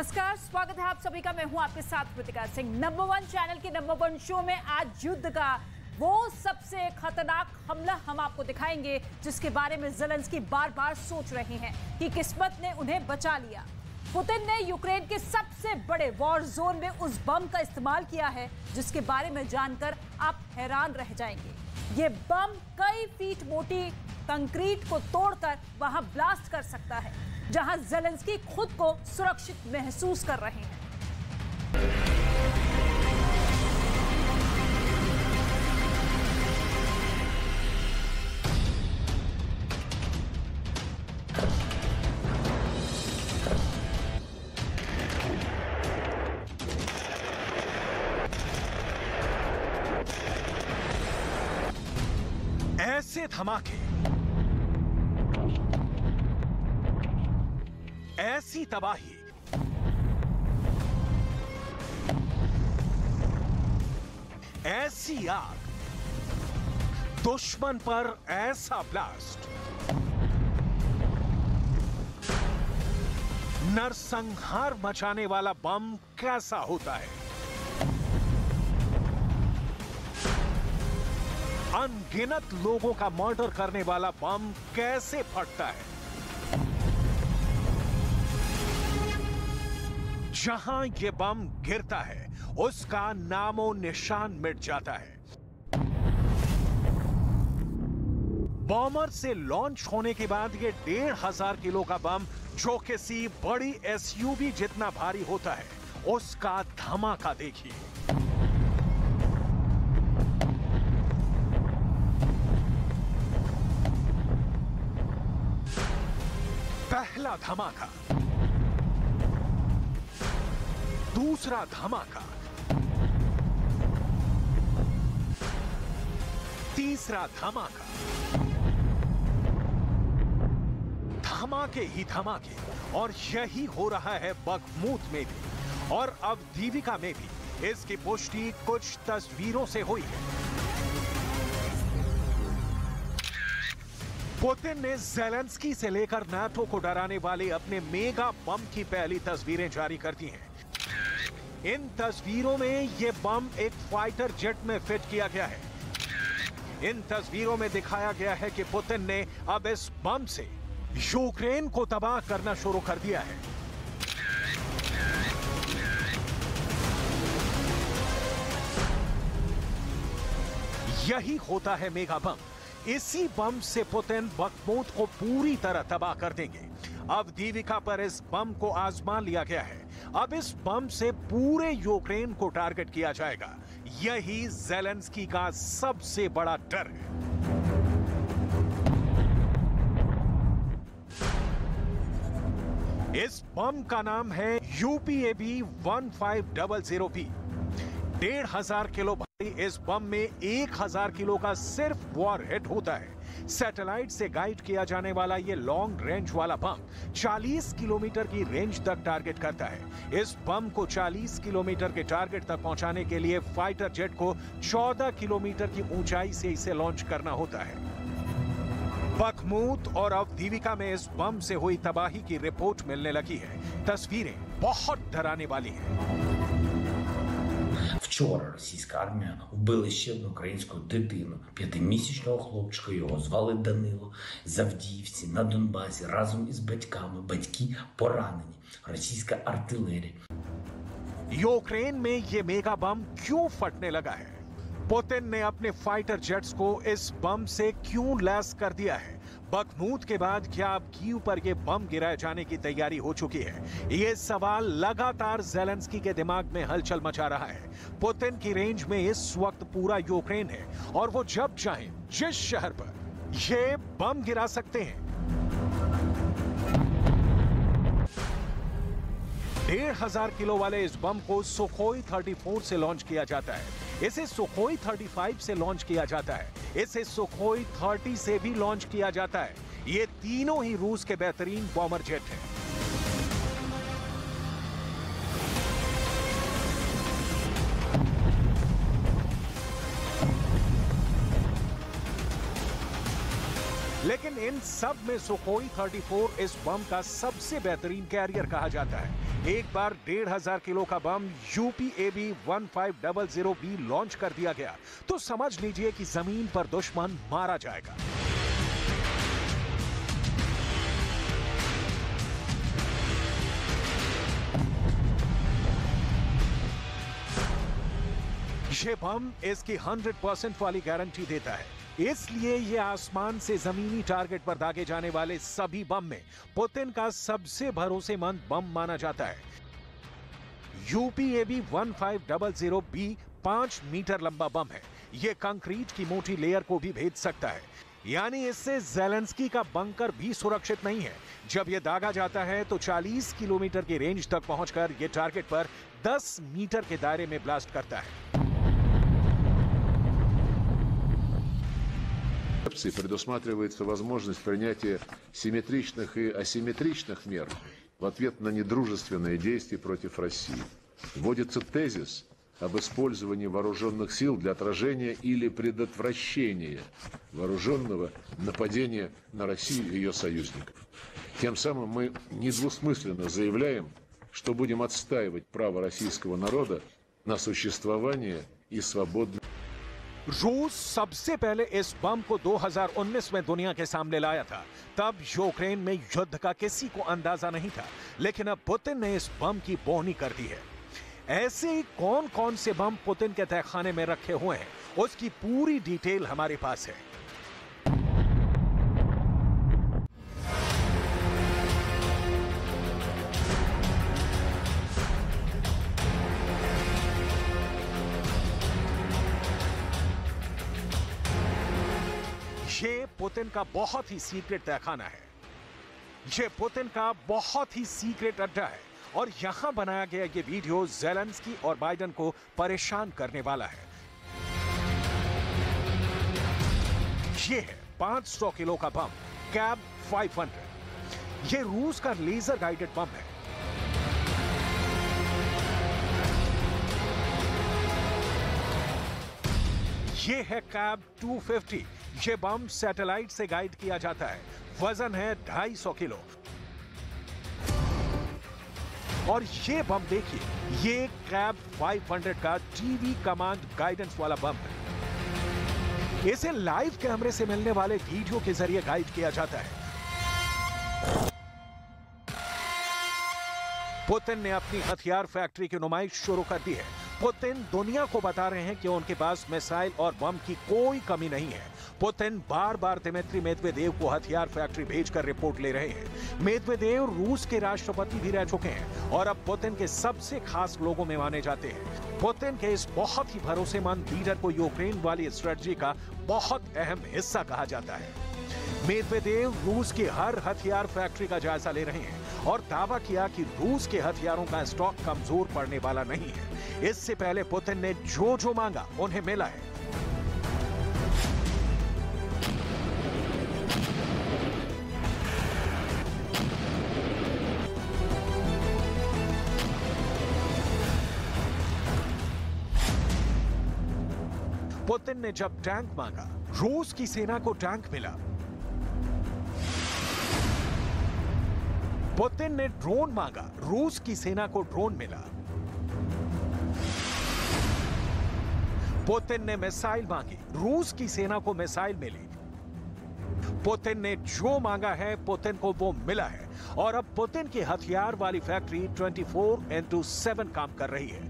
नमस्कार, स्वागत है आप सभी का। मैं हूं आपके साथ Kritika Singh. Number one channel के नंबर वन शो में आज युद्ध का वो सबसे खतरनाक हमला हम आपको दिखाएंगे जिसके बारे में ज़ेलेंस्की बार बार सोच रहे हैं कि किस्मत ने उन्हें बचा लिया। पुतिन ने यूक्रेन के सबसे बड़े वॉर जोन में उस बम का इस्तेमाल किया है जिसके बारे में जानकर आप हैरान रह जाएंगे। ये बम कई फीट मोटी कंक्रीट को तोड़कर वहां ब्लास्ट कर सकता है जहां ज़ेलेंस्की खुद को सुरक्षित महसूस कर रहे हैं। ऐसे धमाके, ऐसी तबाही, ऐसी आग, दुश्मन पर ऐसा ब्लास्ट, नरसंहार मचाने वाला बम कैसा होता है? अनगिनत लोगों का मर्डर करने वाला बम कैसे फटता है? जहां यह बम गिरता है उसका नामो निशान मिट जाता है। बॉमर से लॉन्च होने के बाद यह 1500 किलो का बम, जो किसी बड़ी एसयूवी जितना भारी होता है, उसका धमाका देखिए। पहला धमाका, दूसरा धमाका, तीसरा धमाका, धमाके ही धमाके। और यही हो रहा है बखमूत में भी और अवदीविका में भी। इसकी पुष्टि कुछ तस्वीरों से हुई है। पुतिन ने ज़ेलेंस्की से लेकर नाटो को डराने वाले अपने मेगा बम की पहली तस्वीरें जारी कर दी हैं। इन तस्वीरों में यह बम एक फाइटर जेट में फिट किया गया है। इन तस्वीरों में दिखाया गया है कि पुतिन ने अब इस बम से यूक्रेन को तबाह करना शुरू कर दिया है। यही होता है मेगा बम। इसी बम से पुतिन बखमूत को पूरी तरह तबाह कर देंगे। अवदीविका पर इस बम को आजमा लिया गया है। अब इस बम से पूरे यूक्रेन को टारगेट किया जाएगा। यही ज़ेलेंस्की का सबसे बड़ा डर है। इस बम का नाम है UPAB 1500B। 1500 किलो भारी इस बम में 1000 किलो का सिर्फ वॉरहेड होता है। सैटेलाइट से गाइड किया जाने वाला यह लॉन्ग रेंज वाला बम 40 किलोमीटर की रेंज तक टारगेट करता है। इस बम को 40 किलोमीटर के टारगेट तक पहुंचाने के लिए फाइटर जेट को 14 किलोमीटर की ऊंचाई से इसे लॉन्च करना होता है। बखमूत और अवदीविका में इस बम से हुई तबाही की रिपोर्ट मिलने लगी है। तस्वीरें बहुत डराने वाली हैं। Вчора російська армія вбила ще одну українську дитину, 5-місячного хлопчика. Його звали Данило. З Авдіївці на Донбасі разом із батьками. Батьки поранені. Російська артилерія. यूक्रेन में ये मेगा बम क्यों फटने लगा है? पुतिन ने अपने फाइटर जेट्स को इस बम से क्यों लैस कर दिया है? बखमूत के बाद क्या अब कीव पर यह बम गिराए जाने की तैयारी हो चुकी है? ये सवाल लगातार ज़ेलेंस्की के दिमाग में हलचल मचा रहा है। पुतिन की रेंज में इस वक्त पूरा यूक्रेन है और वो जब चाहें जिस शहर पर ये बम गिरा सकते हैं। 1500 किलो वाले इस बम को सुखोई 34 से लॉन्च किया जाता है। इसे सुखोई 35 से लॉन्च किया जाता है। इसे सुखोई 30 से भी लॉन्च किया जाता है। ये तीनों ही रूस के बेहतरीन बॉमर जेट हैं। लेकिन लेकिन इन सब में सुखोई 34 इस बम का सबसे बेहतरीन कैरियर कहा जाता है। एक बार 1500 किलो का बम UPAB 1500B लॉन्च कर दिया गया तो समझ लीजिए कि जमीन पर दुश्मन मारा जाएगा। ये बम इसकी 100% वाली गारंटी देता है, इसलिए ये आसमान से जमीनी टारगेट पर दागे जाने वाले सभी बम में पुतिन का सबसे भरोसेमंद बम माना जाता है। UPAB 1500B 5 मीटर लंबा बम है। ये कंक्रीट की मोटी लेयर को भी भेद सकता है, यानी इससे ज़ेलेंस्की का बंकर भी सुरक्षित नहीं है। जब यह दागा जाता है तो 40 किलोमीटर की रेंज तक पहुंचकर यह टारगेट पर 10 मीटर के दायरे में ब्लास्ट करता है। Предусматривается возможность принятия симметричных и асимметричных мер в ответ на недружественные действия против России. Вводится тезис об использовании вооруженных сил для отражения или предотвращения вооруженного нападения на Россию и ее союзников. Тем самым мы недвусмысленно заявляем, что будем отстаивать право российского народа на существование и свободное. रूस सबसे पहले इस बम को 2019 में दुनिया के सामने लाया था। तब यूक्रेन में युद्ध का किसी को अंदाजा नहीं था, लेकिन अब पुतिन ने इस बम की बोहनी कर दी है। ऐसे ही कौन कौन से बम पुतिन के तहखाने में रखे हुए हैं, उसकी पूरी डिटेल हमारे पास है। ये पुतिन का बहुत ही सीक्रेट तहखाना है। ये पुतिन का बहुत ही सीक्रेट अड्डा है और यहां बनाया गया ये वीडियो ज़ेलेंस्की और बाइडेन को परेशान करने वाला है। ये है 500 किलो का बम कैब 500। ये रूस का लेजर गाइडेड बम है। ये है कैब 250। ये बम सैटेलाइट से गाइड किया जाता है। वजन है 250 किलो। और ये बम देखिए, ये कैब 500 का टीवी कमांड गाइडेंस वाला बम है। इसे लाइव कैमरे से मिलने वाले वीडियो के जरिए गाइड किया जाता है। पुतिन ने अपनी हथियार फैक्ट्री की नुमाइश शुरू कर दी है। पुतिन दुनिया को बता रहे हैं कि उनके पास मिसाइल और बम की कोई कमी नहीं है। पुतिन बार बार दिमित्री मेदवेदेव को हथियार फैक्ट्री भेजकर रिपोर्ट ले रहे हैं। मेदवेदेव रूस के राष्ट्रपति भी रह चुके हैं और अब पुतिन के सबसे खास लोगों में माने जाते हैं। पुतिन के इस बहुत ही भरोसेमंद लीडर को यूक्रेन वाली स्ट्रेटजी का बहुत अहम हिस्सा कहा जाता है। मेदवेदेव रूस की हर हथियार फैक्ट्री का जायजा ले रहे हैं और दावा किया कि रूस के हथियारों का स्टॉक कमजोर पड़ने वाला नहीं है। इससे पहले पुतिन ने जो जो मांगा उन्हें मिला है। पुतिन ने जब टैंक मांगा, रूस की सेना को टैंक मिला। पुतिन ने ड्रोन मांगा, रूस की सेना को ड्रोन मिला। पुतिन ने मिसाइल मांगी, रूस की सेना को मिसाइल मिली। पुतिन ने जो मांगा है, पुतिन को वो मिला है। और अब पुतिन की हथियार वाली फैक्ट्री 24/7 काम कर रही है।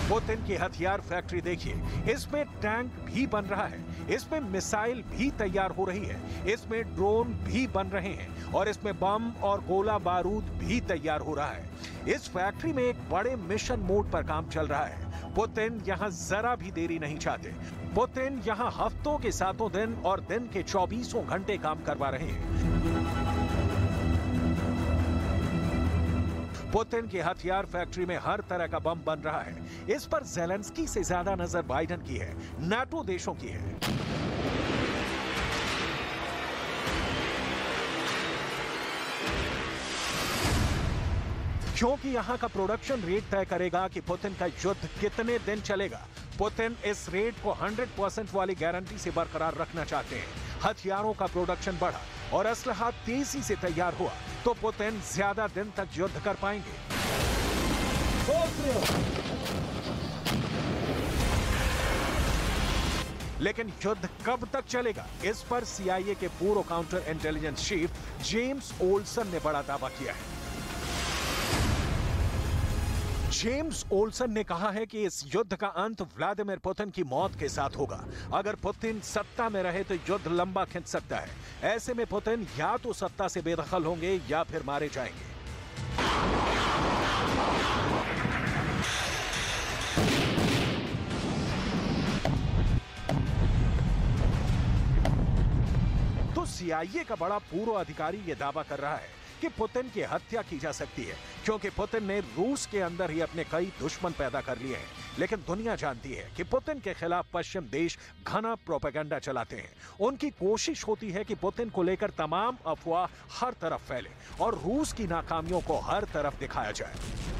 पुतिन की हथियार फैक्ट्री देखिए, इसमें टैंक भी बन रहा है, इसमें मिसाइल भी तैयार हो रही है, इसमें ड्रोन भी बन रहे हैं और इसमें बम और गोला बारूद भी तैयार हो रहा है। इस फैक्ट्री में एक बड़े मिशन मोड पर काम चल रहा है। पुतिन यहां जरा भी देरी नहीं चाहते। पुतिन यहां हफ्तों के 7 दिन और दिन के 24 घंटे काम करवा रहे हैं। पुतिन की हथियार फैक्ट्री में हर तरह का बम बन रहा है। इस पर ज़ेलेंस्की से ज्यादा नजर बाइडेन की है, नाटो देशों की है। क्योंकि यहां का प्रोडक्शन रेट तय करेगा कि पुतिन का युद्ध कितने दिन चलेगा। पुतिन इस रेट को 100% वाली गारंटी से बरकरार रखना चाहते हैं। हथियारों का प्रोडक्शन बढ़ा और असलहा तेजी से तैयार हुआ तो पुतिन ज्यादा दिन तक युद्ध कर पाएंगे। लेकिन युद्ध कब तक चलेगा, इस पर CIA के पूर्व counter intelligence chief James Olson ने बड़ा दावा किया है। जेम्स ओल्सन ने कहा है कि इस युद्ध का अंत व्लादिमीर पुतिन की मौत के साथ होगा। अगर पुतिन सत्ता में रहे तो युद्ध लंबा खिंच सकता है। ऐसे में पुतिन या तो सत्ता से बेदखल होंगे या फिर मारे जाएंगे। तो CIA का बड़ा पूर्व अधिकारी यह दावा कर रहा है कि पुतिन की हत्या की जा सकती है, क्योंकि पुतिन ने रूस के अंदर ही अपने कई दुश्मन पैदा कर लिए हैं। लेकिन दुनिया जानती है कि पुतिन के खिलाफ पश्चिम देश घना प्रोपेगेंडा चलाते हैं। उनकी कोशिश होती है कि पुतिन को लेकर तमाम अफवाह हर तरफ फैले और रूस की नाकामियों को हर तरफ दिखाया जाए।